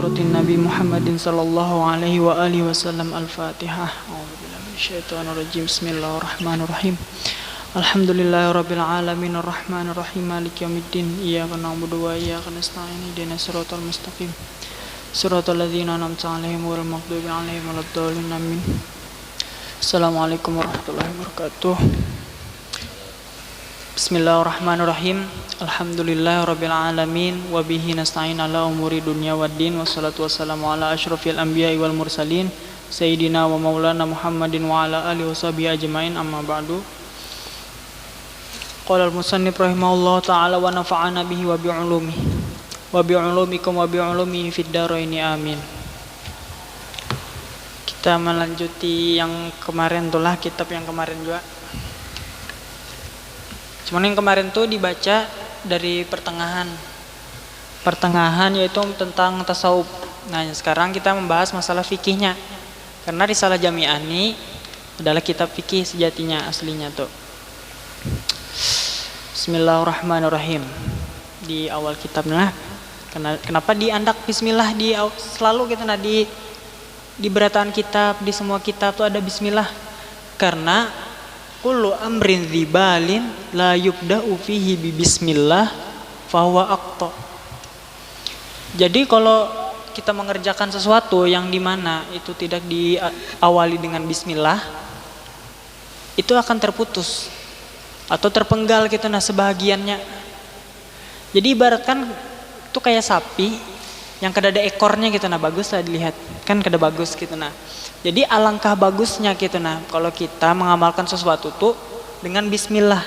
hadratin Nabi Muhammadin sallallahu alaihi wa alihi wasallam. Al-Fatihah. A'udzubillahi minasyaitonir rajim. Bismillahirrahmanirrahim. Alhamdulillahirabbil alamin arrahmanir rahim maliki yaumiddin. Iyyaka na'budu wa iyyaka nasta'in. Ihdinas siratal mustaqim. Siratal ladzina an'amta 'alaihim ghairil maghdubi 'alaihim waladdallin. Amin. Assalamualaikum warahmatullahi wabarakatuh. Bismillahirrahmanirrahim. Alhamdulillahirabbil alamin wa bihi nasta'in ala umuri dunya waddin. Wassalatu wassalamu ala asyrofil anbiya'i wal mursalin sayyidina wa maulana Muhammadin wa ala alihi washabihi ajmain. Amma ba'du. Qala al-musannif rahimahullah ta'ala wa nafa'ana bihi wa bi'ulumihi wa bi'ulumikum wa bi'ulumihi fid dharaini amin. Kita melanjuti yang kemarin itulah, kitab yang kemarin juga. Cuman yang kemarin tuh dibaca dari pertengahan yaitu tentang tasawuf. Nah sekarang kita membahas masalah fikihnya, karena Risalah Jami'ah ini adalah kitab fikih sejatinya aslinya tuh. Bismillahirrahmanirrahim. Di awal kitabnya, kenapa diandak bismillah selalu gitu, nah di berataan kitab, di semua kitab tuh ada bismillah, karena kullu amrin dzibalin la yubda'u fihi bi bismillah fahuwa aqta. Jadi kalau kita mengerjakan sesuatu yang dimana itu tidak diawali dengan bismillah, itu akan terputus atau terpenggal gitu nah sebahagiannya. Jadi ibaratkan itu kayak sapi yang kada ada ekornya gitu nah, bagus lah dilihat kan, kada bagus gitu nah. Jadi alangkah bagusnya gitu nah kalau kita mengamalkan sesuatu tuh dengan bismillah.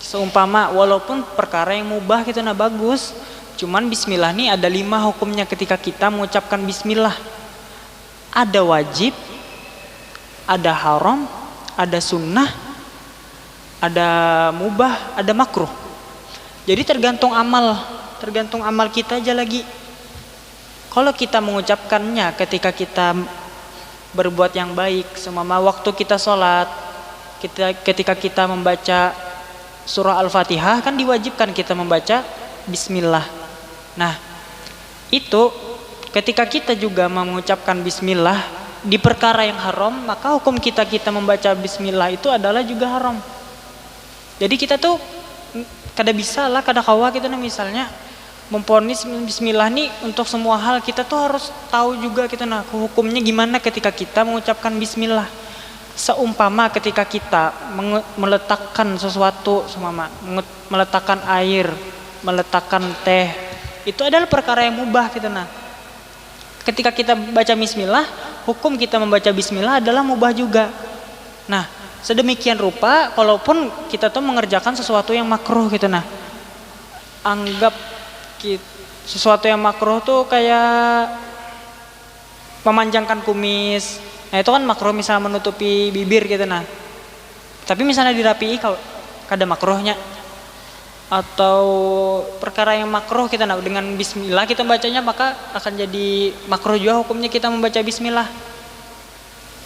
Seumpama walaupun perkara yang mubah gitu nah bagus, cuman bismillah nih ada 5 hukumnya ketika kita mengucapkan bismillah. Ada wajib, ada haram, ada sunnah, ada mubah, ada makruh. Jadi tergantung amal kita aja lagi. Kalau kita mengucapkannya ketika kita berbuat yang baik, semama waktu kita sholat, ketika kita membaca surah Al-Fatihah kan diwajibkan kita membaca bismillah. Nah itu ketika kita juga mengucapkan bismillah di perkara yang haram, maka hukum kita membaca bismillah itu adalah juga haram. Jadi kita tuh kada bisa lah, kada kawa gitu nah, misalnya memponis bismillah nih untuk semua hal, kita tuh harus tahu juga gitu nah hukumnya gimana ketika kita mengucapkan bismillah. Seumpama ketika kita meletakkan sesuatu, meletakkan air, meletakkan teh, itu adalah perkara yang mubah gitu nah. Ketika kita baca bismillah, hukum kita membaca bismillah adalah mubah juga. Nah sedemikian rupa kalaupun kita tuh mengerjakan sesuatu yang makruh gitu nah, anggap sesuatu yang makruh tuh kayak memanjangkan kumis. Nah itu kan makruh, misalnya menutupi bibir gitu nah. Tapi misalnya dirapii kalau kada makruhnya. Atau perkara yang makruh kita nah dengan bismillah kita bacanya, maka akan jadi makruh juga hukumnya kita membaca bismillah.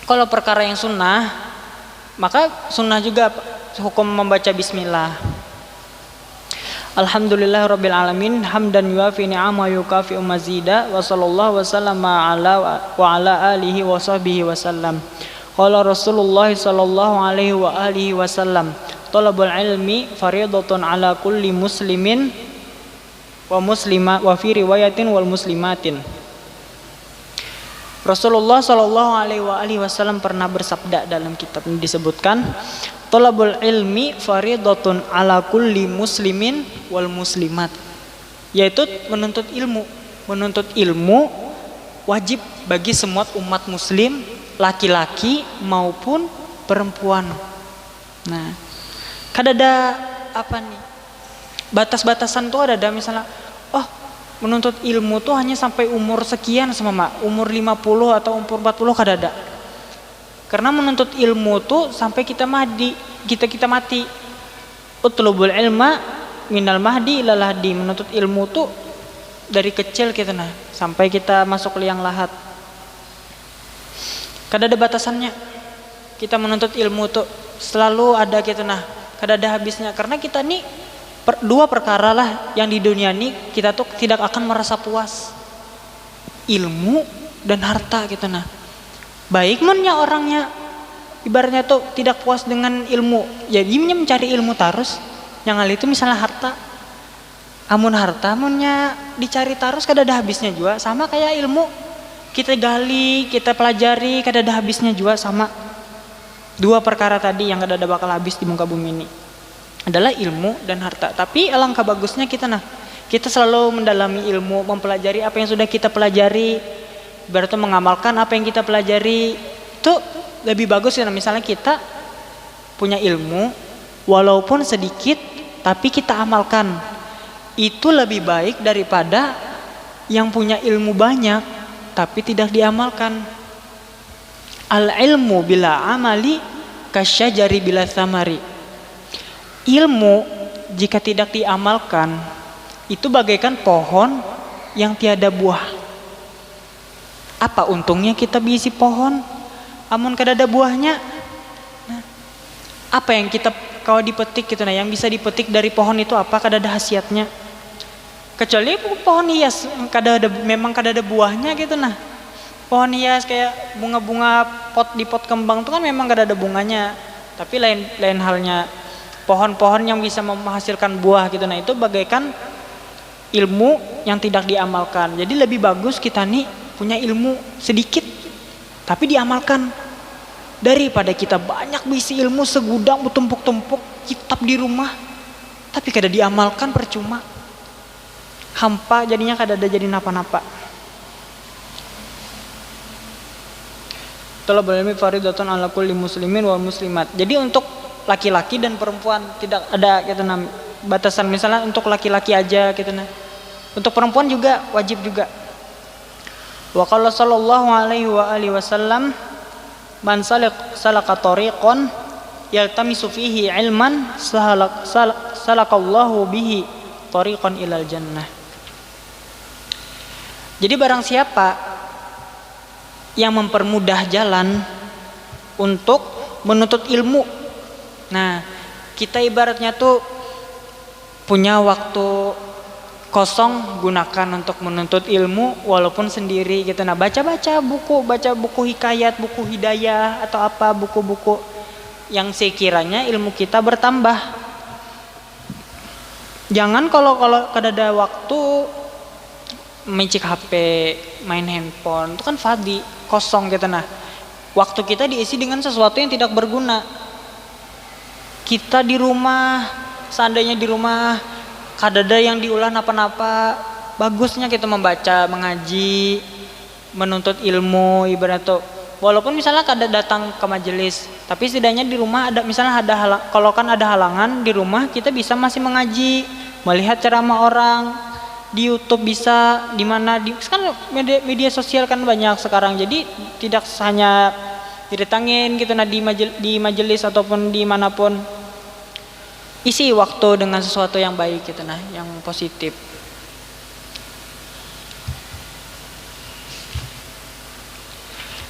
Kalau perkara yang sunnah, maka sunnah juga hukum membaca bismillah. Alhamdulillahirabbil alamin hamdan yuafi ni'ama yukafi mazida wa sallallahu wasallama ala alihi wa sahbihi wasallam. Qala Rasulullah sallallahu alaihi wa alihi wasallam, talabul ilmi fariidatun ala kulli muslimin wa muslimah wa fi riwayatin wal muslimatin. Rasulullah sallallahu alaihi wasallam pernah bersabda dalam kitab ini disebutkan, talabul ilmi fariidatun ala kulli muslimin wal muslimat, yaitu menuntut ilmu wajib bagi semua umat muslim, laki-laki maupun perempuan. Nah kada ada apa nih batas-batasan tuh, ada misalnya menuntut ilmu tuh hanya sampai umur sekian, umur 50 atau umur 40, kada ada. Karena menuntut ilmu tuh sampai kita mati. Utlubul ilma minal mahdi ilal lahdi. Menuntut ilmu tuh dari kecil kita nah sampai kita masuk liang lahat. Kada ada batasannya. Kita menuntut ilmu tuh selalu ada kita nah, kada ada habisnya. Karena kita nih dua perkara lah yang di dunia ini kita tuh tidak akan merasa puas. ilmu dan harta gitu nah. Baik mennya orangnya ibaratnya tuh tidak puas dengan ilmu, jadinya mencari ilmu terus. Yang hal itu misalnya harta. Amun harta munnya dicari terus kada ada habisnya juga, sama kayak ilmu. Kita gali, kita pelajari kada ada habisnya juga, sama. Dua perkara tadi yang kada ada bakal habis di muka bumi ini adalah ilmu dan harta. Tapi alangkah bagusnya kita kita selalu mendalami ilmu, mempelajari apa yang sudah kita pelajari, berarti mengamalkan apa yang kita pelajari. Itu lebih bagus ya. Misalnya kita punya ilmu walaupun sedikit tapi kita amalkan, itu lebih baik daripada yang punya ilmu banyak tapi tidak diamalkan. Al ilmu bila amali kasyajari bila samari. Ilmu jika tidak diamalkan itu bagaikan pohon yang tiada buah. Apa untungnya kita bisi pohon amun kada ada buahnya? Nah, apa yang kita kalau dipetik gitu yang bisa dipetik dari pohon itu apa? Kada ada khasiatnya. Kecuali pohon hias memang kada ada buahnya gitu nah. Pohon hias kayak bunga-bunga di pot kembang itu kan memang kada ada bunganya. Tapi lain halnya pohon-pohon yang bisa menghasilkan buah gitu nah, itu bagaikan ilmu yang tidak diamalkan. Jadi lebih bagus kita punya ilmu sedikit tapi diamalkan daripada kita banyak bisi ilmu segudang bertumpuk-tumpuk kitab di rumah tapi kada diamalkan, percuma. Hampa jadinya kada ada jadi napa-napa. Talabul ilmi fardhatun ala kulli muslimin wal muslimat. Jadi untuk laki-laki dan perempuan tidak ada gitu batasan. Misalnya untuk laki-laki aja gitu Untuk perempuan juga wajib juga. Wa qala sallallahu alaihi wa alihi wasallam man salaka tariqan yaltamisu fihi ilman salakallahu bihi tariqan ilal jannah. Jadi barang siapa yang mempermudah jalan untuk menuntut ilmu. Nah, kita ibaratnya tuh punya waktu kosong, gunakan untuk menuntut ilmu walaupun sendiri gitu. Nah, baca buku hikayat, buku hidayah atau apa, buku-buku yang sekiranya ilmu kita bertambah. Jangan kalau kada ada waktu mencik HP, main handphone, itu kan fadi, kosong gitu nah. Waktu kita diisi dengan sesuatu yang tidak berguna. Kita di rumah, seandainya di rumah kadada yang diulah napa-napa, bagusnya kita membaca, mengaji, menuntut ilmu ibarat tuh. Walaupun misalnya kada datang ke majelis, tapi setidaknya di rumah ada, misalnya kalau kan ada halangan di rumah, kita bisa masih mengaji, melihat ceramah orang di YouTube, bisa di mana kan media sosial kan banyak sekarang. Jadi tidak hanya didatangin gitu di majelis ataupun dimanapun. Isi waktu dengan sesuatu yang baik gitu yang positif.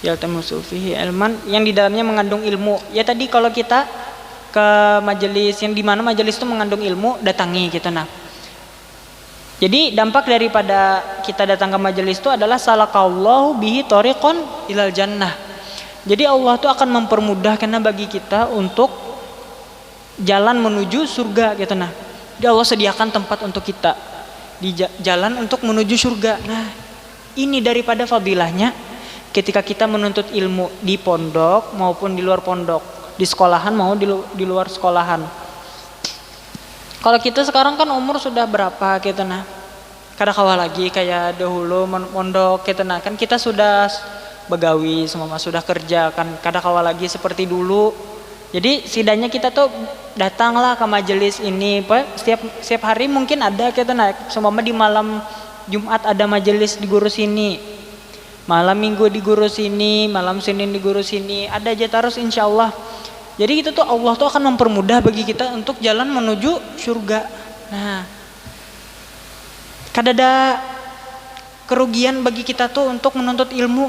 Yaltamisu fihi ilman, yang di dalamnya mengandung ilmu. Ya tadi kalau kita ke majelis yang di mana majelis itu mengandung ilmu, datangi gitu Jadi dampak daripada kita datang ke majelis itu adalah salakallahu bihi tariqan ilal jannah. Jadi Allah tuh akan mempermudah karena bagi kita untuk jalan menuju surga gitu Jadi Allah sediakan tempat untuk kita di jalan untuk menuju surga. Nah, ini daripada fadilahnya ketika kita menuntut ilmu di pondok maupun di luar pondok, di sekolahan mau di luar sekolahan. Kalau kita sekarang kan umur sudah berapa gitu kada kawa lagi kayak dahulu mondok gitu kan kita sudah begawi semua, sudah kerja kan, kada kawa lagi seperti dulu. Jadi setidaknya kita tuh datanglah ke majelis ini setiap hari mungkin ada gitu semua di malam Jumat ada majelis di guru sini, malam Minggu di guru sini, malam Senin di guru sini, ada aja terus insyaallah. Jadi itu tuh Allah tuh akan mempermudah bagi kita untuk jalan menuju surga. Nah, kada ada kerugian bagi kita tuh untuk menuntut ilmu.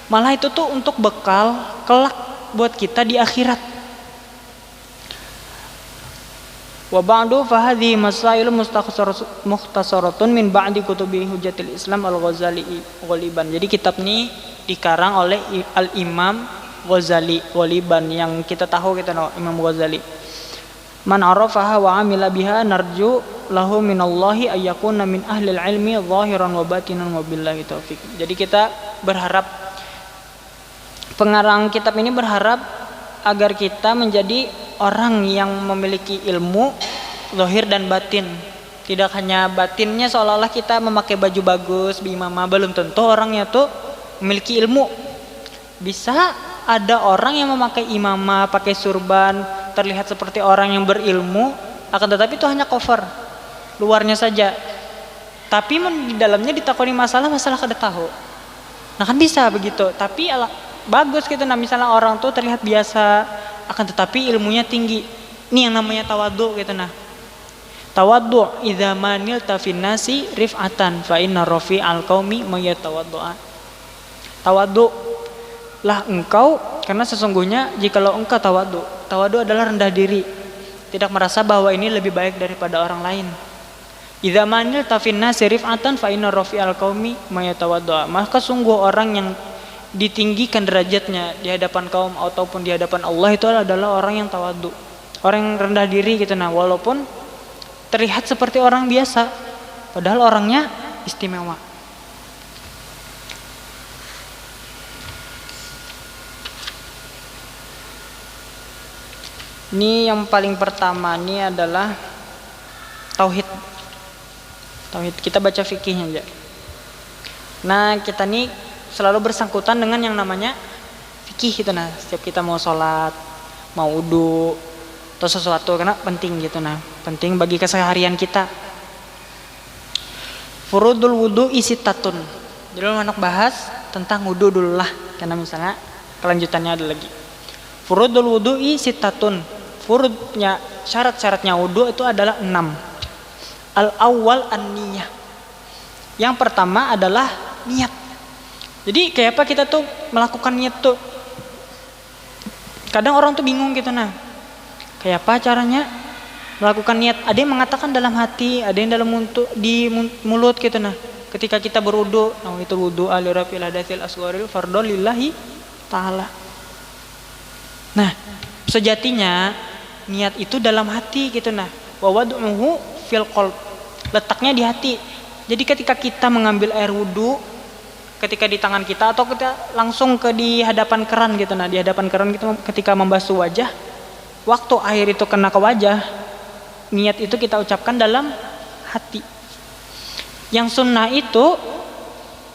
Malah itu tuh untuk bekal kelak buat kita di akhirat. Wa ba'du fa hadhihi masail mukhtasaratun min ba'di kutubi Hujjatul Islam Al-Ghazali ghaliban. Jadi kitab ini dikarang oleh Al-Imam Ghazali ghaliban, yang kita tahu kita tahu Imam Ghazali. Man arafaha wa amila biha narju lahu minallahi ayyakuna min ahlil ilmi zahiran wa batinan wa billahi taufik. Jadi kita berharap, pengarang kitab ini berharap agar kita menjadi orang yang memiliki ilmu zahir dan batin. Tidak hanya batinnya seolah-olah kita memakai baju bagus, bimama, belum tentu orangnya tuh memiliki ilmu. Bisa ada orang yang memakai imamah, pakai surban, terlihat seperti orang yang berilmu, akan tetapi itu hanya cover, luarnya saja. Tapi di dalamnya ditakoni masalah kada tahu. Nah kan bisa begitu, tapi bagus gitu. Nah misalnya orang tuh terlihat biasa, akan tetapi ilmunya tinggi. Ini yang namanya tawadhu gitu. Nah tawadhu idza manilta fin nasi rif'atan fa inna rafi'al qaumi may yatawaddu'a. Tawadhu lah engkau, karena sesungguhnya jikalau engkau tawadhu adalah rendah diri, tidak merasa bahwa ini lebih baik daripada orang lain. Idza manilta fin nasi rif'atan fa inna rafi'al qaumi may yatawaddu'a. Maka sungguh orang yang ditinggikan derajatnya di hadapan kaum ataupun di hadapan Allah itu adalah orang yang tawadhu, orang yang rendah diri gitu. Nah walaupun terlihat seperti orang biasa, padahal orangnya istimewa. Ini yang paling pertama ini adalah tauhid. Tauhid, kita baca fikihnya aja. Nah kita nih selalu bersangkutan dengan yang namanya fikih gitu. Nah setiap kita mau sholat, mau wudu atau sesuatu, karena penting gitu. Nah penting bagi keseharian kita. Furudul wudu isitatun. Jadi anak bahas tentang wudu dulu lah, karena misalnya kelanjutannya ada lagi. Furudul wudu isitatun. Furudnya, syarat-syaratnya wudu itu adalah 6. Al-awwal an-niyah. Yang pertama adalah niat. Jadi kayak apa kita tuh melakukan niat tuh? Kadang orang tuh bingung gitu. Nah kayak apa caranya melakukan niat? Ada yang mengatakan dalam hati, ada yang dalam di mulut gitu. Nah ketika kita berwudu, itu wudu alirafil hadatsil asgharil fardhu lillahi ta'ala. Nah sejatinya niat itu dalam hati gitu. Nah wa wad'uhu fil qalb, letaknya di hati. Jadi ketika kita mengambil air wudu, ketika di tangan kita atau kita langsung di hadapan keran gitu. Nah di hadapan keran gitu, ketika membasuh wajah, waktu air itu kena ke wajah, niat itu kita ucapkan dalam hati. Yang sunnah itu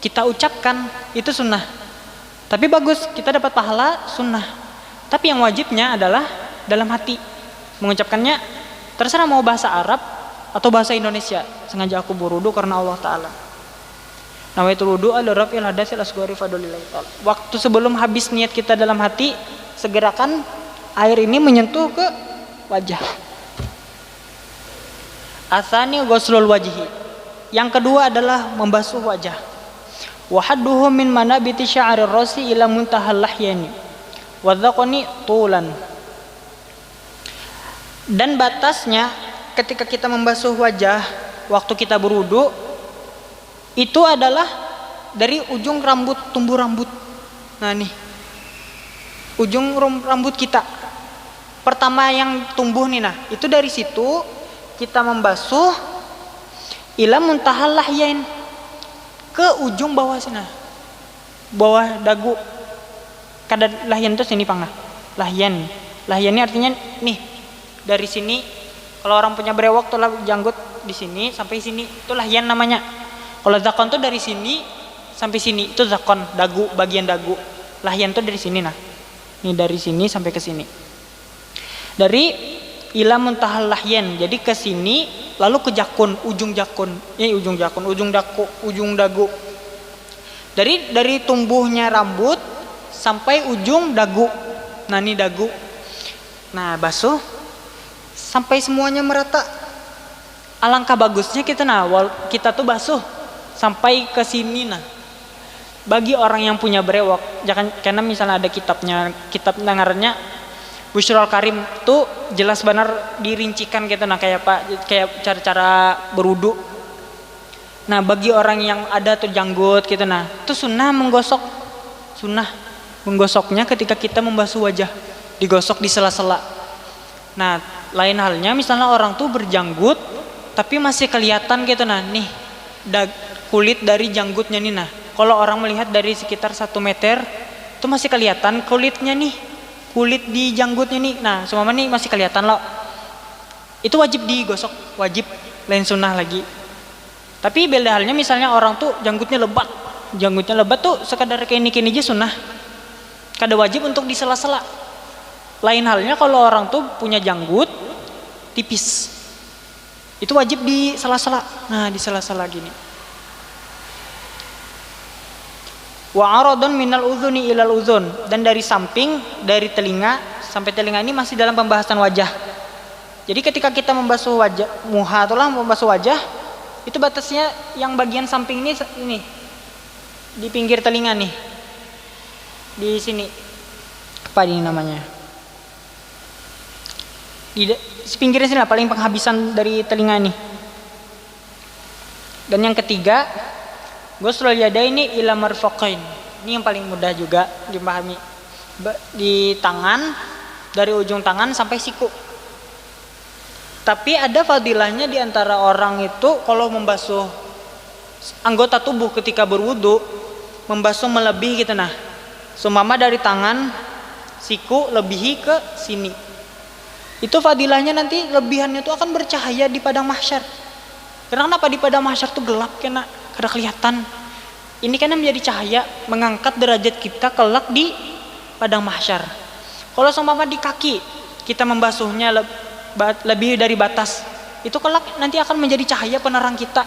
kita ucapkan, itu sunnah. Tapi bagus, kita dapat pahala sunnah. Tapi yang wajibnya adalah dalam hati. Mengucapkannya terserah mau bahasa Arab atau bahasa Indonesia. Sengaja aku berwudu karena Allah Ta'ala. Nawaitul wudu ala raf'il hadatsil asghari fadlillahi ta'ala. Waktu sebelum habis niat kita dalam hati, segerakan air ini menyentuh ke wajah. Atsani ghuslul wajhi. Yang kedua adalah membasuh wajah. Wa hadduhu min manabiti sya'rir rasi ila muntahal lahyani. Wa dhaqani tulan. Dan batasnya ketika kita membasuh wajah waktu kita berwudu itu adalah dari ujung rambut, tumbuh rambut. Nah nih ujung rambut kita pertama yang tumbuh nih. Nah itu dari situ kita membasuh ila muntahal lahyain, ke ujung bawah sini, bawah dagu. Kada lahyan itu sini pangah. Lahyan ini artinya nih dari sini. Kalau orang punya brewok tuh lah janggut di sini sampai sini, itu lahyan namanya. Kalau zakon tuh dari sini sampai sini, itu zakon, dagu, bagian dagu. Lahyan tuh dari sini. Nah ini dari sini sampai ke sini, dari ila muntahal lahyan, jadi ke sini lalu ke jakun, ujung jakun, ujung dagu. Dari tumbuhnya rambut sampai ujung dagu. Nah ini dagu. Nah basuh sampai semuanya merata. Alangkah bagusnya kita tuh basuh sampai ke sini. Nah bagi orang yang punya brewok, jangan, karena misalnya ada kitab dengarnya Busyrul karim tuh jelas benar dirincikan gitu, nah kayak cara-cara berwudu. Nah bagi orang yang ada tuh janggut gitu, nah itu sunnah menggosoknya ketika kita membasuh wajah, digosok di sela-sela. Nah lain halnya misalnya orang tuh berjanggut tapi masih kelihatan gitu, nah nih kulit dari janggutnya nih, nah kalau orang melihat dari sekitar 1 meter itu masih kelihatan kulitnya nih, kulit di janggutnya nih, nah semua nih masih kelihatan loh, itu wajib digosok, wajib, lain sunnah lagi. Tapi beda halnya misalnya orang tuh janggutnya lebat tuh sekadar kayak ini aja sunnah, kada wajib untuk di sela-sela. Lain halnya kalau orang tuh punya janggut tipis, itu wajib di sela-sela. Nah di sela-sela gini. Wa aradun minal udhuni ilal udhun, dan dari samping, dari telinga sampai telinga ini masih dalam pembahasan wajah. Jadi ketika kita membasuh wajah, membasuh wajah, itu batasnya yang bagian samping ini di pinggir telinga nih, di sini apa ini namanya, di pinggirnya sini lah, paling penghabisan dari telinga ini. Dan yang ketiga, ghuslul yadaini ila marfaqain, ini yang paling mudah juga dipahami, di tangan, dari ujung tangan sampai siku. Tapi ada fadilahnya di antara orang itu kalau membasuh anggota tubuh ketika berwudu, membasuh melebihi gitu, nah sumama dari tangan siku lebihi ke sini, itu fadilahnya nanti lebihannya itu akan bercahaya di padang mahsyar. Karena kenapa di padang mahsyar tuh gelap kena kada kelihatan, ini karena menjadi cahaya mengangkat derajat kita kelak di padang mahsyar. Kalau seumpama di kaki kita membasuhnya lebih dari batas, itu kelak nanti akan menjadi cahaya penerang kita.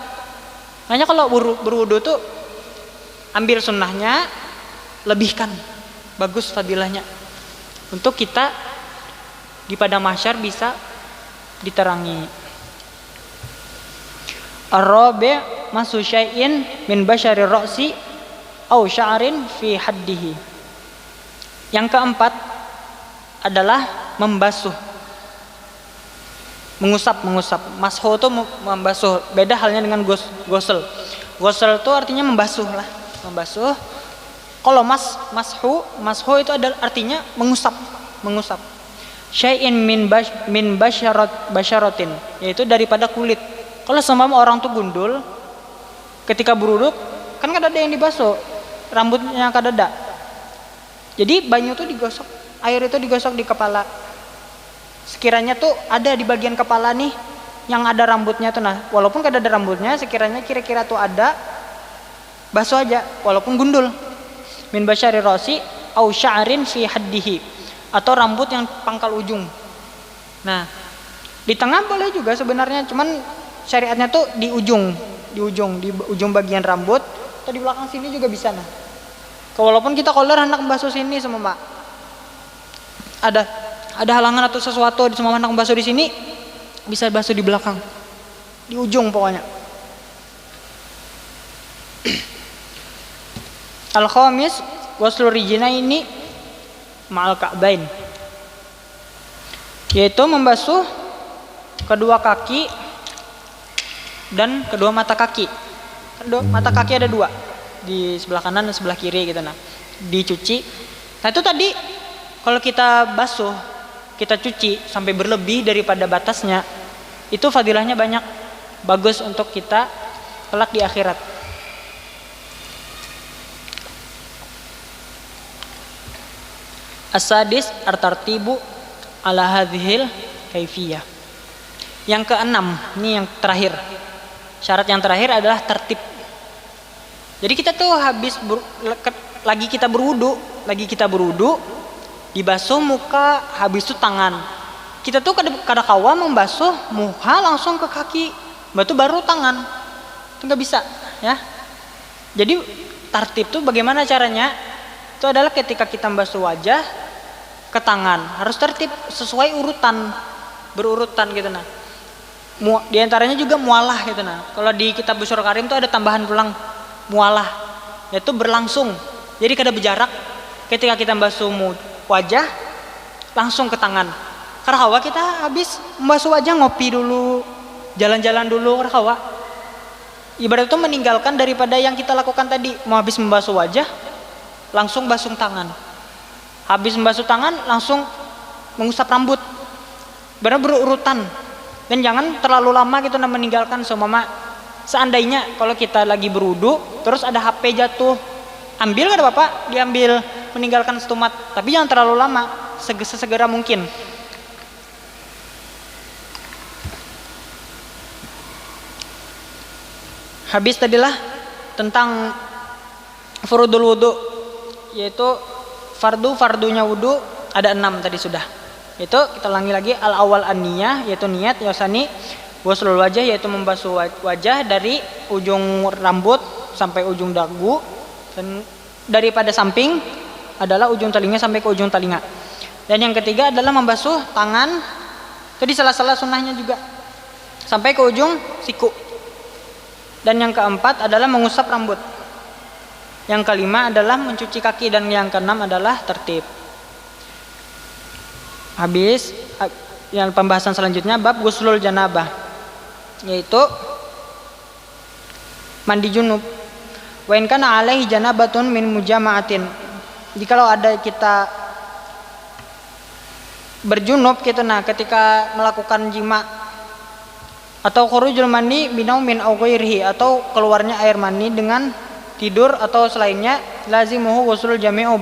Makanya kalau berwudu tuh ambil sunnahnya, lebihkan, bagus fadilahnya, untuk kita di padang mahsyar bisa diterangi. Ar-rabi' masu syai'in min basyarir ra'si au sya'rin fi haddihi. Yang keempat adalah membasuh, mengusap. Mashu itu membasuh, beda halnya dengan gosel. Gosel itu artinya membasuh lah, membasuh. Kalau mashu itu adalah artinya mengusap. Syai'in min basyaratin, yaitu daripada kulit. Kalau seumpama orang tuh gundul ketika berwudu, kan kada ada yang dibasuh, rambutnya kada ada. Jadi banyu tuh digosok, air itu digosok di kepala. Sekiranya tuh ada di bagian kepala nih yang ada rambutnya tuh, nah walaupun kada ada rambutnya, sekiranya kira-kira tuh ada, basuh aja walaupun gundul. Min basyari rasi au sya'rin fi haddihi, atau rambut yang pangkal ujung. Nah di tengah boleh juga sebenarnya, cuman syariatnya tuh di ujung bagian rambut, atau di belakang sini juga bisa. Nah walaupun kita kolor hendak membasuh sini semua, ada halangan atau sesuatu di semua hendak membasuh di sini, bisa basuh di belakang, di ujung pokoknya. Al-khamis ghuslur rijlaini ma'al ka'bain, yaitu membasuh kedua kaki dan kedua mata kaki. Mata kaki ada dua, di sebelah kanan dan sebelah kiri gitu, nah dicuci. Nah itu tadi kalau kita basuh, kita cuci sampai berlebih daripada batasnya, itu fadilahnya banyak, bagus untuk kita kelak di akhirat. As-sadis at-tartibu ala hadhil kaifiyah. Yang keenam, ini yang terakhir. Syarat yang terakhir adalah tertib. Jadi kita tuh lagi kita berwudu, dibasuh muka, habis itu tangan. Kita tuh kada kawa membasuh muka langsung ke kaki, batu baru tangan. Itu nggak bisa, ya. Jadi tertib tuh bagaimana caranya? Itu adalah ketika kita membasuh wajah ke tangan, harus tertib sesuai urutan, berurutan gitu nah. Di antaranya juga mualah gitu nah. Kalau di kitab Busyrul Karim tuh ada tambahan pulang mualah, yaitu berlangsung. Jadi kada berjarak ketika kita membasuh wajah, langsung ke tangan. Karena kita habis membasuh wajah ngopi dulu, jalan-jalan dulu, karena ibarat itu meninggalkan daripada yang kita lakukan tadi. Mau habis membasuh wajah langsung basuh tangan, habis membasuh tangan langsung mengusap rambut, benar berurutan. Dan jangan terlalu lama gitu meninggalkan. Seandainya kalau kita lagi berwudu terus ada HP jatuh, ambil gak ada apa-apa, diambil, meninggalkan setumat, tapi jangan terlalu lama, sesegera mungkin. Habis tadilah tentang furudul wudu, yaitu fardunya wudu ada 6 tadi sudah. Itu kita ulangi lagi. Al awal an-niyah, yaitu niat. Yosani ghuslul wajah, yaitu membasuh wajah dari ujung rambut sampai ujung dagu, dan daripada samping adalah ujung telinga sampai ke ujung telinga. Dan yang ketiga adalah membasuh tangan, itu di sela-sela sunnahnya juga, sampai ke ujung siku. Dan yang keempat adalah mengusap rambut. Yang kelima adalah mencuci kaki, dan yang keenam adalah tertib. Habis yang pembahasan selanjutnya bab ghuslul janabah, yaitu mandi junub. Wa in kana alaihi janabatun min mujama'atin. Jikalau ada kita berjunub gitu, ketika melakukan jima, atau khurujul mani binaumin aw ghairihi, atau keluarnya air mani dengan tidur atau selainnya, lazimuhu ghuslul jami'u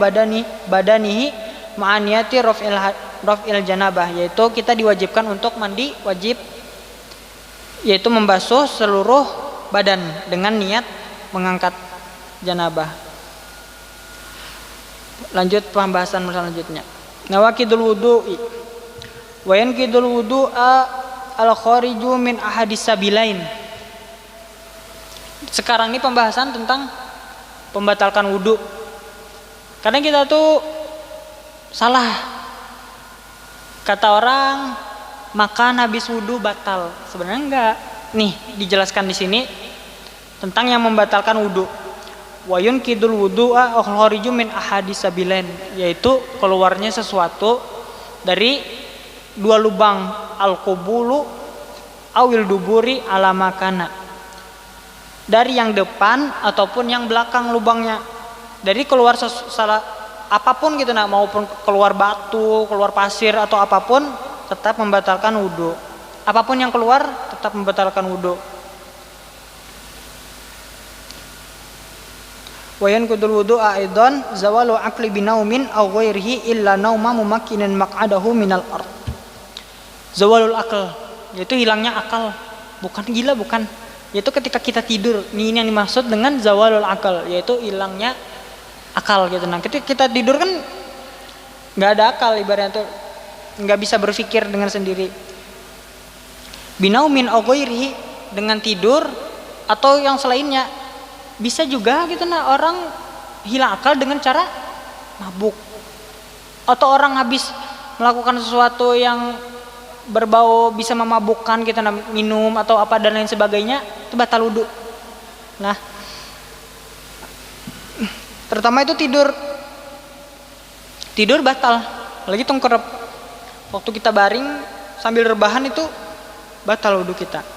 badanihi ma'aniyati raf'il janabah, yaitu kita diwajibkan untuk mandi wajib, yaitu membasuh seluruh badan dengan niat mengangkat janabah. Lanjut pembahasan selanjutnya. Nawaqidul wudu'i wa yanqidul wudu'a al-khariju min ahadis sabilain. Sekarang ini pembahasan tentang pembatalkan wudu. Karena kita tuh salah. Kata orang makan habis wudu batal. Sebenarnya enggak. Nih dijelaskan di sini tentang yang membatalkan wudu. Wa yunkidul wudu'a al-khariju min ahadis sabilain, yaitu keluarnya sesuatu dari 2 lubang, al-qubulu awil duburi ala makana, dari yang depan ataupun yang belakang lubangnya. Dari keluar salah apapun gitu, maupun keluar batu, keluar pasir atau apapun, tetap membatalkan wudu. Apapun yang keluar tetap membatalkan wudu. Wa yanqudul wudu'a aidan zawalu aqli binaumin aw ghairihi illa nauma mumakkinan maq'adahu minal ard. Zawalul akal, yaitu hilangnya akal, bukan gila, bukan, yaitu ketika kita tidur. Ini yang dimaksud dengan zawalul akal, yaitu hilangnya akal gitu. Ketika kita tidur kan nggak ada akal, ibaratnya tuh nggak bisa berpikir dengan sendiri. Binaumin aw ghairihi, dengan tidur atau yang selainnya. Bisa juga gitu orang hilang akal dengan cara mabuk, atau orang habis melakukan sesuatu yang berbau bisa memabukkan gitu, minum atau apa dan lain sebagainya, itu batal wudu. Nah, terutama itu tidur batal, lagi tengkurap. Waktu kita baring sambil rebahan itu batal wudu kita.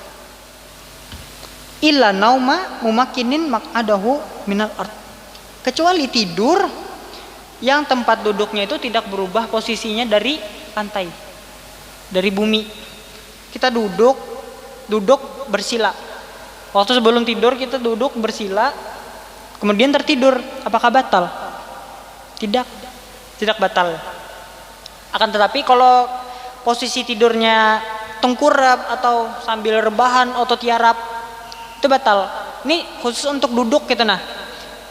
Illa nauma mumakkinin maq'adahu minal ard, kecuali tidur yang tempat duduknya itu tidak berubah posisinya dari lantai, dari bumi. Kita duduk bersila. Waktu sebelum tidur kita duduk bersila, kemudian tertidur, apakah batal? Tidak batal. Akan tetapi kalau posisi tidurnya tengkurap atau sambil rebahan atau tiarap, itu batal. Ini khusus untuk duduk gitu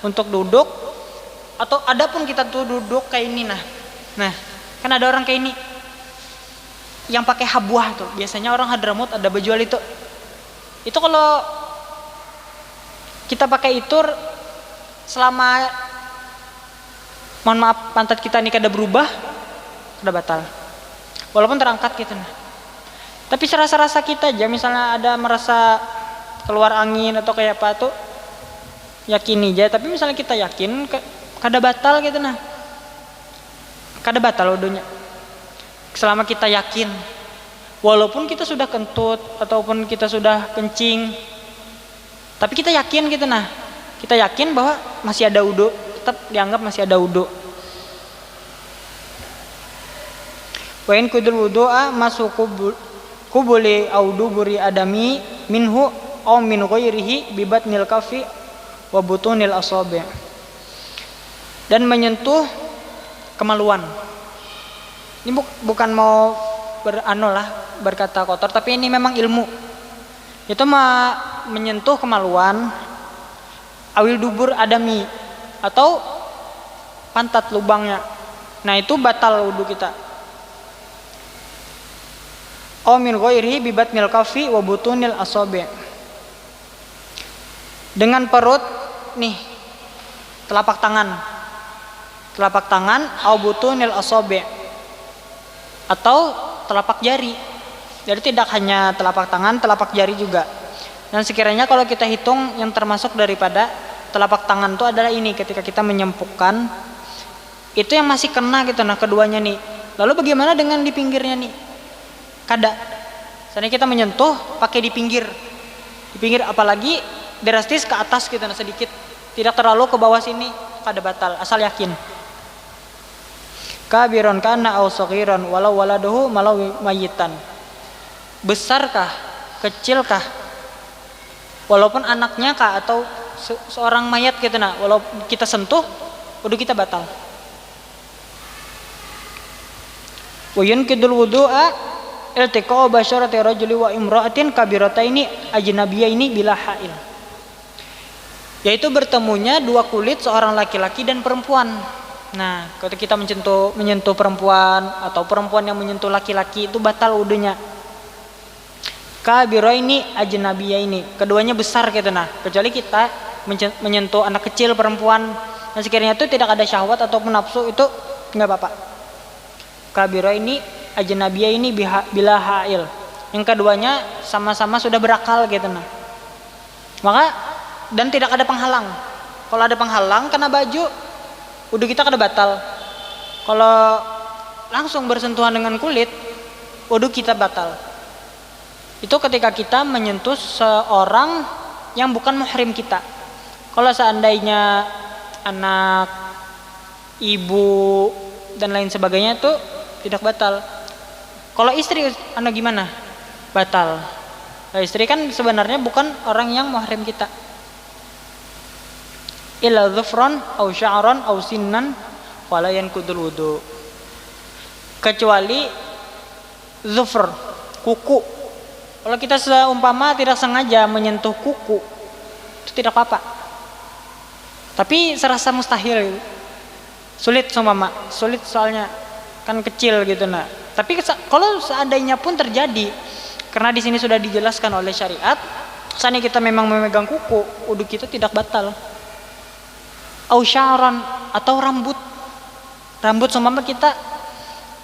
untuk duduk, atau adapun kita tuh duduk kayak ini nah kan ada orang kayak ini yang pakai habwah tuh, biasanya orang Hadramut ada berjual itu kalau kita pakai itu selama, mohon maaf, pantat kita ini kada berubah, kada batal walaupun terangkat gitu tapi serasa-rasa kita aja, misalnya ada merasa keluar angin atau kayak apa tuh, yakin aja. Tapi misalnya kita yakin kada batal gitu kada batal wudunya. selama kita yakin, walaupun kita sudah kentut ataupun kita sudah kencing, tapi kita yakin gitu, nah kita yakin bahwa masih ada wudu, tetap dianggap masih ada wudu. Wa in kudul wudu'a masuk kubuli au duburi adami minhu au min ghairihi bi batnil kafi wa butunil asabi'. Dan menyentuh kemaluan. Ini bukan mau berkata kotor, tapi ini memang ilmu. Itu menyentuh kemaluan, awil dubur adami, atau pantat lubangnya. Nah itu batal wudu kita. Aw min ghairihi bi batnil kafi wa butunil asabi'. Dengan perut nih, telapak tangan au butunil asabi', atau telapak jari. Jadi tidak hanya telapak tangan, telapak jari juga. Dan sekiranya kalau kita hitung yang termasuk daripada telapak tangan itu adalah ini, ketika kita menyempukkan itu yang masih kena gitu, nah keduanya nih. Lalu bagaimana dengan di pinggirnya nih? Kada. Misalnya kita menyentuh pakai di pinggir apalagi drastis ke atas gitu, nah sedikit, tidak terlalu ke bawah sini, kada batal asal yakin. Kabiron kana au saghiran walau waladuhu malau mayitan. Besarkah, kecilkah, walaupun anaknya kah atau seorang mayat gitu, nah walau kita sentuh wudu kita batal. Wa yunkidul wudu'a iltiqa'u basyarati rajuli wa imra'atin kabirataini ajnabiyaini bila ha'il. Yaitu bertemunya dua kulit seorang laki-laki dan perempuan. Nah, kalau kita menyentuh perempuan atau perempuan yang menyentuh laki-laki itu batal wudunya. Kabiraini ajnabiyaini, keduanya besar gitu, nah kecuali kita menyentuh anak kecil perempuan, dan sekiranya itu tidak ada syahwat ataupun nafsu, itu enggak apa-apa. Kabiraini ajnabiyaini bila ha'il, yang keduanya sama-sama sudah berakal gitu, nah maka dan tidak ada penghalang. Kalau ada penghalang karena baju, wudu kita kada batal. Kalau langsung bersentuhan dengan kulit, wudu kita batal. Itu ketika kita menyentuh seorang yang bukan muhrim kita. Kalau seandainya anak, ibu dan lain sebagainya itu tidak batal. Kalau istri anak gimana? Batal. Nah, istri kan sebenarnya bukan orang yang muhrim kita. Illa dhufran au sya'ran au sinnan wala yanqudul wudu. Kecuali dhufr, kuku. Kalau kita seumpama tidak sengaja menyentuh kuku, itu tidak apa-apa. Tapi serasa mustahil, sulit soalnya kan kecil gitu, nah. Tapi kalau seandainya pun terjadi, karena di sini sudah dijelaskan oleh syariat, seandainya kita memang memegang kuku, wudu kita tidak batal. Au sya'ran, atau rambut seumpama kita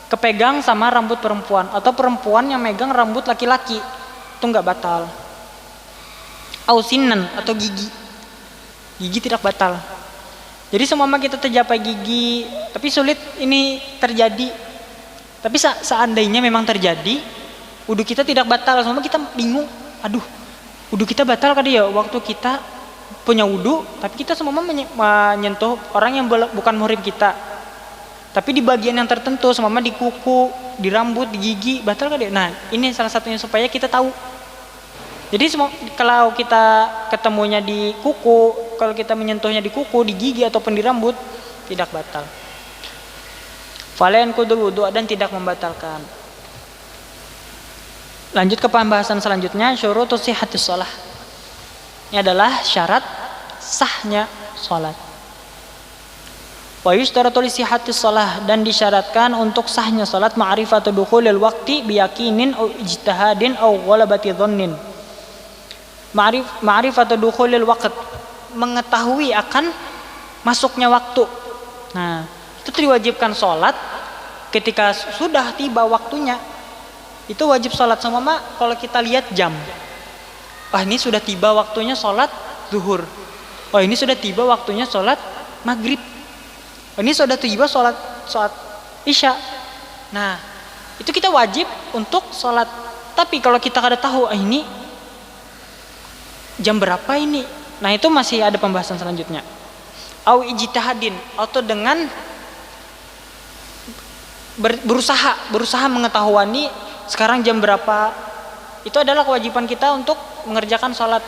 kepegang sama rambut perempuan, atau perempuan yang megang rambut laki-laki, itu enggak batal. Au sinnan, atau gigi tidak batal. Jadi seumpama kita tercapai gigi, tapi sulit ini terjadi. Tapi seandainya memang terjadi, wudu kita tidak batal. Seumpama kita bingung, aduh, wudu kita batal kali ya waktu kita punya wudu, tapi kita seumpama menyentuh orang yang bukan muhrim kita. Tapi di bagian yang tertentu, seumpama di kuku, di rambut, di gigi, batal kan dia? Nah, ini salah satunya supaya kita tahu. Jadi kalau kita ketemunya di kuku, kalau kita menyentuhnya di kuku, di gigi ataupun di rambut, tidak batal. Falayan kudul wudu, dan tidak membatalkan. Lanjut ke pembahasan selanjutnya, syurutus sihhatis shalah. Ini adalah syarat sahnya salat. Wa yushtaratu li sihhatis shalah, dan disyaratkan untuk sahnya salat ma'rifatu dukhulil waqti biyaqinin aw ijtihadin aw ghalabati dhannin. Ma'rifatu dukhulil waqt, mengetahui akan masuknya waktu. Nah, itu diwajibkan salat ketika sudah tiba waktunya. Itu wajib salat. Sama kalau kita lihat jam, ini sudah tiba waktunya salat zuhur. Ini sudah tiba waktunya salat maghrib. Ini sudah tiba sholat isya. Nah, itu kita wajib untuk sholat. Tapi kalau kita kada tahu ini jam berapa ini, nah itu masih ada pembahasan selanjutnya. Au ijtihadin, atau dengan berusaha mengetahui sekarang jam berapa. Itu adalah kewajiban kita untuk mengerjakan sholat.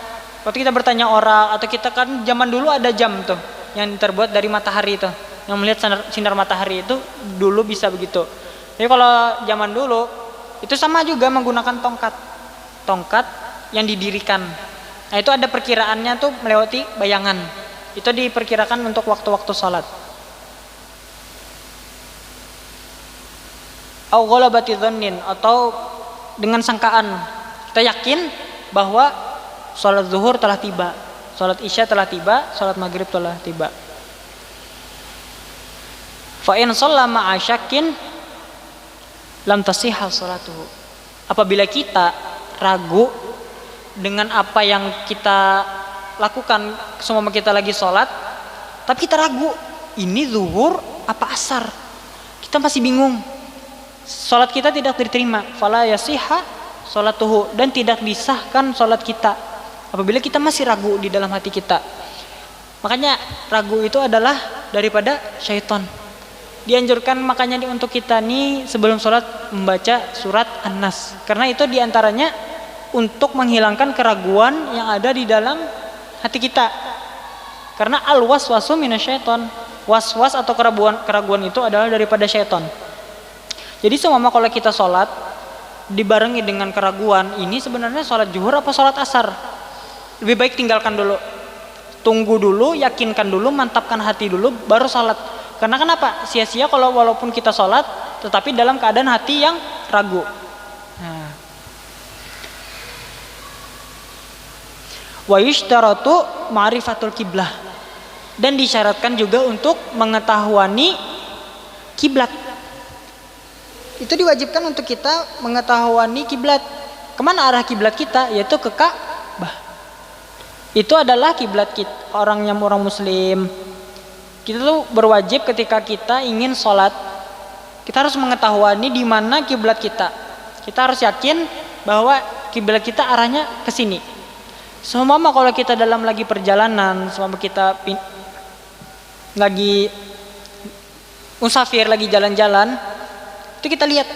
Waktu kita bertanya orang, atau kita kan zaman dulu ada jam tuh yang terbuat dari matahari itu, yang melihat sinar matahari itu dulu bisa begitu. Jadi kalau zaman dulu itu sama juga menggunakan tongkat yang didirikan. Nah itu ada perkiraannya tuh melewati bayangan. Itu diperkirakan untuk waktu-waktu sholat. Au ghalabati dhannin, atau dengan sangkaan kita yakin bahwa sholat zuhur telah tiba, sholat isya telah tiba, sholat maghrib telah tiba. Fa in shalla ma'a syakkin lam tasihha sholatuhu. Apabila kita ragu dengan apa yang kita lakukan, semua kita lagi sholat tapi kita ragu ini zuhur apa asar, kita masih bingung, sholat kita tidak diterima. Fala yasihha sholatuhu, dan tidak disahkan sholat kita apabila kita masih ragu di dalam hati kita. Makanya ragu itu adalah daripada syaitan. Dianjurkan makanya untuk kita nih sebelum sholat membaca surat An-Nas, karena itu diantaranya untuk menghilangkan keraguan yang ada di dalam hati kita. Karena al-waswasu minasyaiton, was-was atau keraguan itu adalah daripada syaitan. Jadi semua kalau kita sholat dibarengi dengan keraguan, ini sebenarnya sholat zuhur apa sholat asar, lebih baik tinggalkan dulu, tunggu dulu, yakinkan dulu, mantapkan hati dulu, baru sholat. Karena kenapa? Sia-sia kalau walaupun kita sholat tetapi dalam keadaan hati yang ragu. Nah. Wa yushtaratu ma'rifatul kiblah, dan disyaratkan juga untuk mengetahui kiblat. Itu diwajibkan untuk kita mengetahui kiblat. Kemana arah kiblat kita? Yaitu ke Ka'bah. Itu adalah kiblat kita, orang muslim. Kita tuh berwajib ketika kita ingin sholat, kita harus mengetahui di mana kiblat kita. Kita harus yakin bahwa kiblat kita arahnya ke sini. Semua kalau kita dalam lagi perjalanan, semua kita lagi musafir, lagi jalan-jalan, itu kita lihat,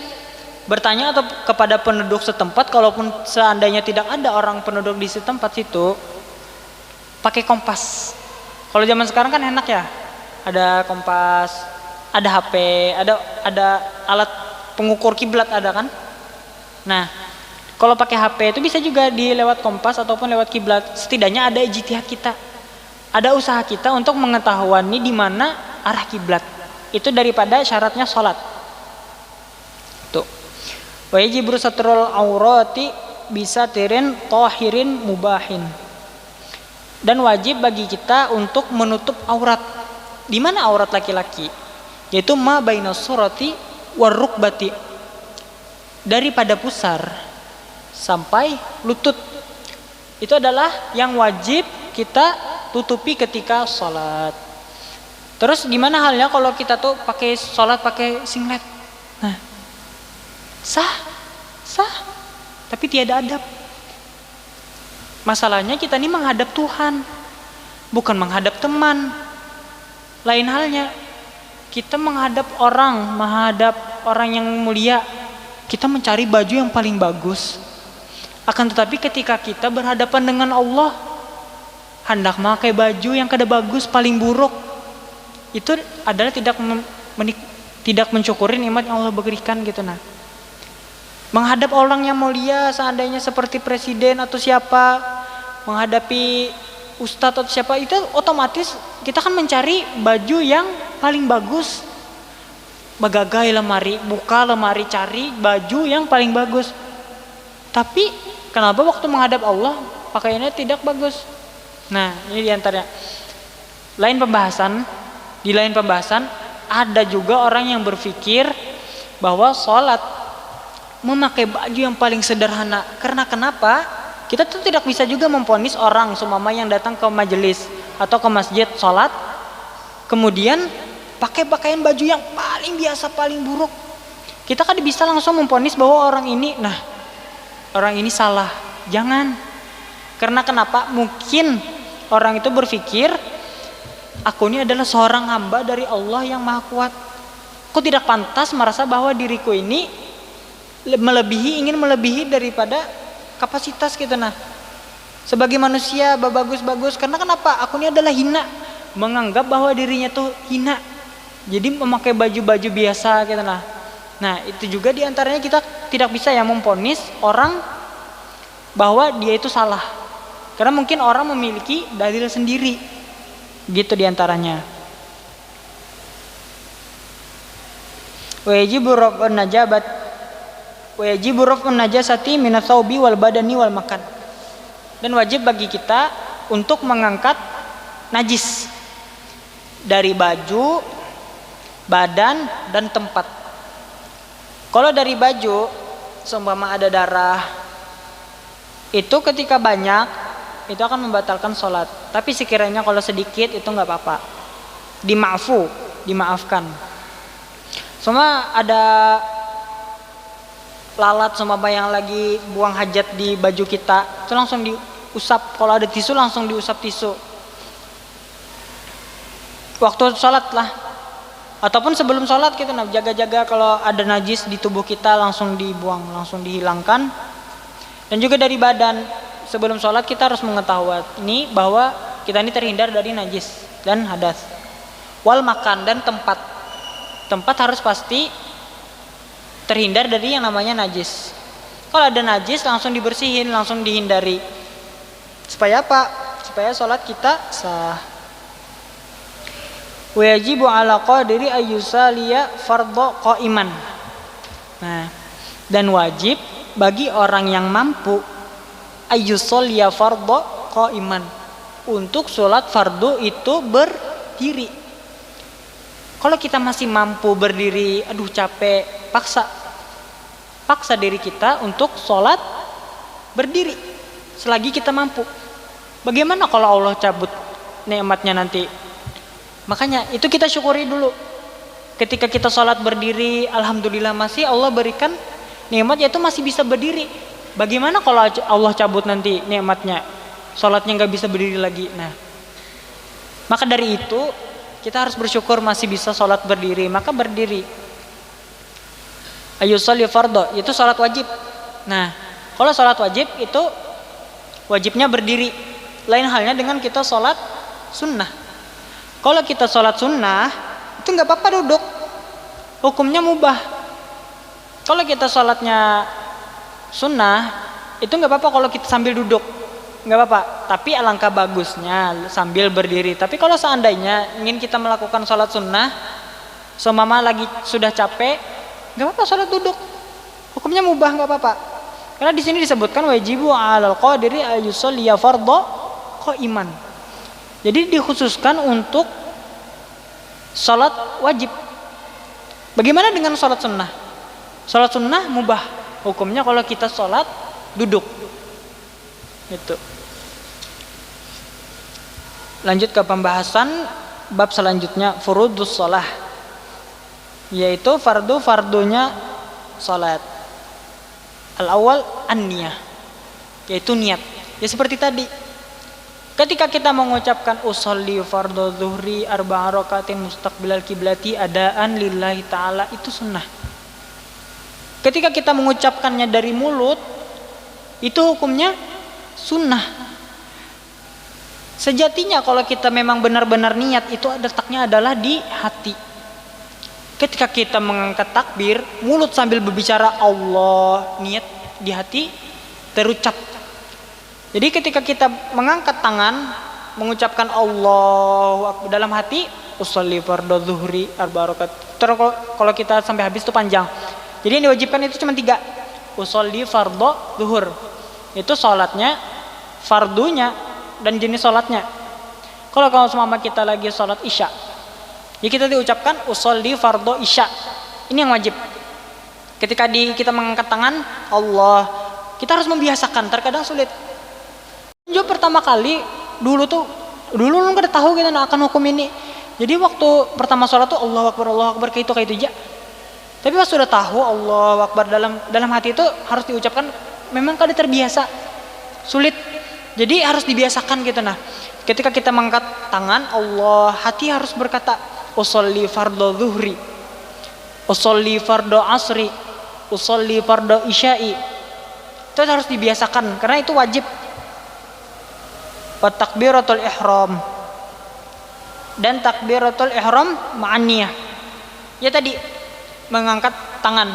bertanya atau kepada penduduk setempat, kalaupun seandainya tidak ada orang penduduk di setempat situ, pakai kompas. Kalau zaman sekarang kan enak ya, ada kompas, ada HP, ada alat pengukur kiblat ada kan. Nah, kalau pakai HP itu bisa juga lewat kompas ataupun lewat kiblat. Setidaknya ada ijtihad kita, ada usaha kita untuk mengetahui di mana arah kiblat. Itu daripada syaratnya sholat. Tuh. Wa yajibu satrul aurati bisa tirin tahirin mubahin. Dan wajib bagi kita untuk menutup aurat. Di mana aurat laki-laki? Yaitu ma bainas surati warukbati, daripada pusar sampai lutut. Itu adalah yang wajib kita tutupi ketika sholat. Terus gimana halnya kalau kita tuh pakai sholat pakai singlet? Nah, sah, tapi tiada adab. Masalahnya kita ini menghadap Tuhan, bukan menghadap teman. Lain halnya, kita menghadap orang yang mulia, kita mencari baju yang paling bagus. Akan tetapi ketika kita berhadapan dengan Allah, hendak memakai baju yang kada bagus, paling buruk, itu adalah tidak mensyukuri nikmat yang Allah berikan gitu. Nah, menghadap orang yang mulia, seandainya seperti presiden atau siapa, menghadapi ustadz atau siapa, itu otomatis kita kan mencari baju yang paling bagus. Bagagai lemari, buka lemari, cari baju yang paling bagus. Tapi kenapa waktu menghadap Allah pakaiannya tidak bagus? Nah, ini diantaranya. Di lain pembahasan ada juga orang yang berpikir bahwa sholat memakai baju yang paling sederhana. Karena kenapa? Kita tuh tidak bisa juga memvonis orang sumama yang datang ke majelis atau ke masjid sholat, kemudian pakai pakaian baju yang paling biasa, paling buruk. Kita kan bisa langsung memvonis bahwa orang ini salah. Jangan. Karena kenapa? Mungkin orang itu berpikir, aku ini adalah seorang hamba dari Allah yang maha kuat. Aku tidak pantas merasa bahwa diriku ini ingin melebihi daripada kapasitas gitu. Nah, sebagai manusia bagus-bagus, karena kenapa? Aku ini adalah hina, menganggap bahwa dirinya tuh hina. Jadi memakai baju-baju biasa gitu. Nah, itu juga diantaranya kita tidak bisa ya memvonis orang bahwa dia itu salah. Karena mungkin orang memiliki dalil sendiri. Gitu diantaranya. Wa yajibu raf'un najasati minats thawbi wal badani wal makan. Dan wajib bagi kita untuk mengangkat najis dari baju, badan, dan tempat. Kalau dari baju, seumpama ada darah, itu ketika banyak itu akan membatalkan sholat. Tapi sekiranya kalau sedikit itu nggak apa-apa, dimaafkan. Semua ada lalat seumpama yang lagi buang hajat di baju kita, itu langsung diusap. Kalau ada tisu langsung diusap tisu. Waktu sholat lah, ataupun sebelum sholat kita jaga-jaga kalau ada najis di tubuh kita langsung dibuang, langsung dihilangkan. Dan juga dari badan, sebelum sholat kita harus mengetahui ini bahwa kita ini terhindar dari najis dan hadas. Wal makan, dan tempat harus pasti terhindar dari yang namanya najis. Kalau ada najis langsung dibersihin, langsung dihindari. Supaya apa? Supaya sholat kita sah. Wajibu ala qadiri ayyusaliya fardhu qa'iman. Nah, dan wajib bagi orang yang mampu ayyusaliya fardhu qa'iman, untuk sholat fardu itu berdiri. Kalau kita masih mampu berdiri, aduh capek, paksa diri kita untuk sholat berdiri selagi kita mampu. Bagaimana kalau Allah cabut nikmatnya nanti? Makanya itu kita syukuri dulu. Ketika kita sholat berdiri, alhamdulillah masih Allah berikan nikmat, yaitu masih bisa berdiri. Bagaimana kalau Allah cabut nanti nikmatnya, sholatnya nggak bisa berdiri lagi? Nah, maka dari itu kita harus bersyukur masih bisa sholat berdiri, maka berdiri. Ayyusolli fardhu, itu sholat wajib. Nah, kalau sholat wajib itu wajibnya berdiri. Lain halnya dengan kita sholat sunnah. Kalau kita sholat sunnah itu nggak apa-apa duduk, hukumnya mubah. Kalau kita sholatnya sunnah itu nggak apa-apa kalau kita sambil duduk, nggak apa-apa. Tapi alangkah bagusnya sambil berdiri. Tapi kalau seandainya ingin kita melakukan sholat sunnah, seumpama lagi sudah capek, nggak apa-apa sholat duduk, hukumnya mubah, nggak apa-apa. Karena di sini disebutkan wajibu alal qadiri ayyusolliya fardhu qa'iman. Jadi dikhususkan untuk sholat wajib. Bagaimana dengan sholat sunnah? Sholat sunnah mubah hukumnya kalau kita sholat duduk. Itu. Lanjut ke pembahasan bab selanjutnya, furudus sholah, yaitu fardunya sholat. Al-awwal an-niyah, yaitu niat. Ya seperti tadi, ketika kita mengucapkan usolli fardhu zuhri arba'a rakaatin mustaqbilal kiblati adaan lillahi ta'ala, itu sunnah. Ketika kita mengucapkannya dari mulut, itu hukumnya sunnah. Sejatinya kalau kita memang benar-benar niat, itu letaknya adalah di hati. Ketika kita mengangkat takbir, mulut sambil berbicara Allah, niat di hati terucap. Jadi ketika kita mengangkat tangan, mengucapkan Allahu Akbar dalam hati, usolli fardhu zuhri arba'a rakaat. Terus kalau kita sampai habis itu panjang. Jadi yang diwajibkan itu cuma 3. Usolli fardhu zuhur, itu sholatnya, fardunya, dan jenis sholatnya. Kalau semama kita lagi sholat isya, ya kita diucapkan usolli fardhu isya. Ini yang wajib. Ketika kita mengangkat tangan Allah, kita harus membiasakan. Terkadang sulit. Juga pertama kali dulu nggak tahu kita akan hukum ini. Jadi waktu pertama sholat tuh Allahu Akbar kayak itu aja. Tapi pas sudah tahu Allahu Akbar dalam hati itu harus diucapkan, memang kada terbiasa, sulit. Jadi harus dibiasakan gitu. Nah, ketika kita mengangkat tangan Allah, hati harus berkata usolli fardhu zuhri, usolli fardhu asri, usolli fardhu isya'i. Itu harus dibiasakan karena itu wajib. Wa takbiratul ihram, dan takbiratul ihram ma'an niyah. Ya tadi mengangkat tangan.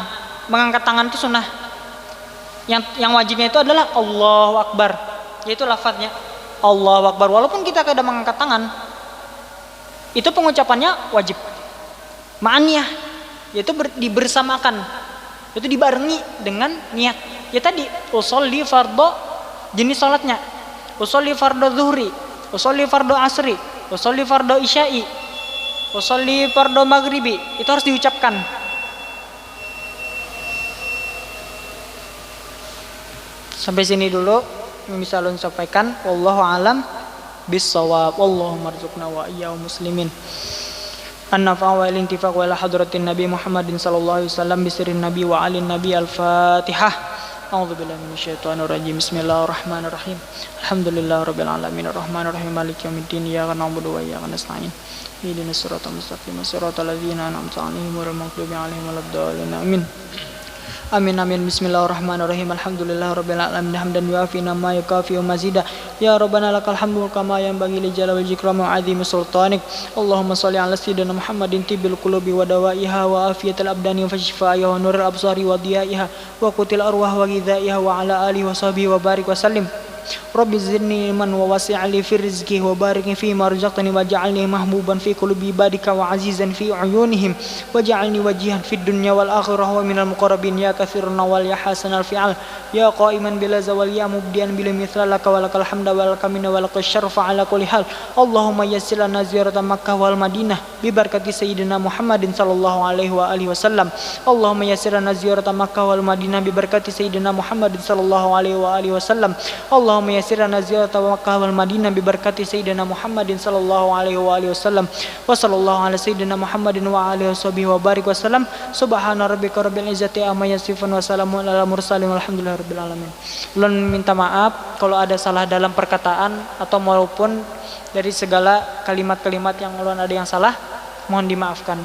Mengangkat tangan itu sunnah. Yang wajibnya itu adalah Allahu Akbar. Yaitu lafadznya Allahu Akbar. Walaupun kita kadang mengangkat tangan, itu pengucapannya wajib. Ma'an niyah, yaitu dibersamakan. Itu dibarengi dengan niat. Ya tadi usolli fardhu, jenis salatnya usolli fardhu zuhri, usolli fardhu asri, usolli fardhu isya'i, usolli fardhu maghribi. Itu harus diucapkan. Sampai sini dulu yang bisa ulun sampaikan. Wallahu alam bissawab. Allahumma rzuqna wa iyyahum muslimin an-nafa' wal intifaq wa ila hadratin nabi Muhammadin sallallahu alaihi wasallam bi sirrin nabi wa alin nabi. Al-Fatihah. A'udzubillahi minasyaitonir rajim. Bismillahirrahmanirrahim. Alhamdulillahirabbil alamin arrahmanir rahim maliki yaumiddin iyyaka na'budu wa iyyaka nasta'in ihdinas siratal mustaqim siratal ladzina an'amta 'alaihim ghairil maghdubi 'alaihim waladdallin. Amin. Amin amin. Bismillahirrahmanirrahim. Alhamdulillahirabbil alamin hamdan yuafi ma yukafi mazida. Ya rabbana lakal hamdu kama yanbaghi li jalali wajhika wa 'azimi sultanik. Allahumma shalli ala sayyidina Muhammadin tibbil qulubi wa dawaiha wa afiyatil abdani wa shifaiha wa nuril absari wa diyaiha wa qutil arwah wa ghidhaiha wa ala alihi wa sahbihi wa barik wa sallim. Rabbi zidni ilman wa wasi'li fi rizqi wa barik fi ma razaqtani waj'alni mahbuban fi qulubi ibadika wa azizan fi uyunihim waj'alni wajihan fid dunya wal akhirah wa minal muqarrabin ya katsirun wal ya hasanal fi'al ya qa'iman bila zawal ya mubdian bil mithlaka wa lakal hamda wal kamina wal syarfa ala kulli hal. Allahumma yassir lana ziyarata Makkah wal Madinah bi barakati sayyidina Muhammadin sallallahu alaihi wa alihi wasallam. Allahumma yassir lana ziyarata Makkah wal Madinah bi barakati sayyidina Muhammadin sallallahu alaihi wa alihi wasallam. Allahumma yassir lana ziyarata Makkah wal Madinah bi barakati sayyidina Muhammadin sallallahu alaihi wa alihi wasallam. Wa sallallahu ala sayyidina Muhammadin wa alihi washabihi wa barik wasallam. Subhana rabbika rabbil izzati amma yasifun wa salamun alal mursalin walhamdulillahirabbil alamin. Ulun minta maaf kalau ada salah dalam perkataan atau maupun dari segala kalimat-kalimat yang ulun ada yang salah, mohon dimaafkan.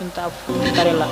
Minta rela.